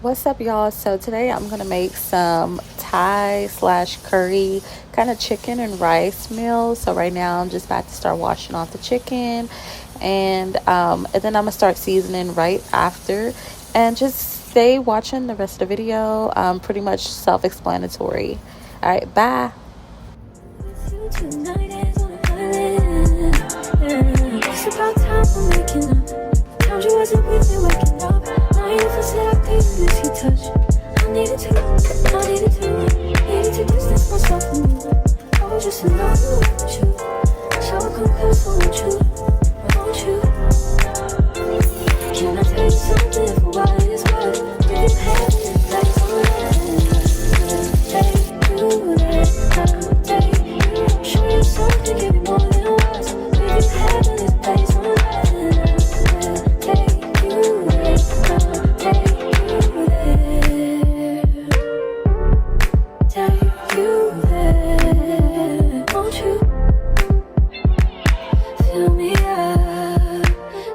What's up, y'all? So today I'm gonna make some Thai slash curry kind of chicken and rice meal. So right now I'm just about to start washing off the chicken, and then I'm gonna start seasoning right after, and just stay watching the rest of the video. Pretty much self-explanatory. All right, bye. It's about time for making up. Found you wasn't with me waking up. Now you feel set up, please miss your touch. I needed to distance myself from you. I was just in love with you. So I come close, I want you. Can I tell you something for what it is worth? Did you have it? That's all take you there, take you. Show you something, give you more than words. Did you have it? That's all take you there, take you there, take you there. Won't you fill me up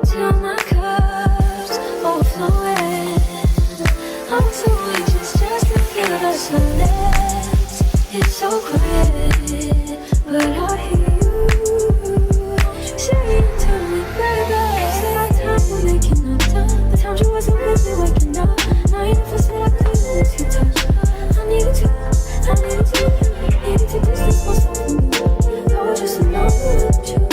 till my cup's overflowing? I'm so anxious just to feel the silence. It's so quiet, but I hear you saying to me, baby, it's about time for making up time. The times you wasn't with me waking up. Now you never said I couldn't miss your touch. I needed to distance myself from you. I was just in love with you.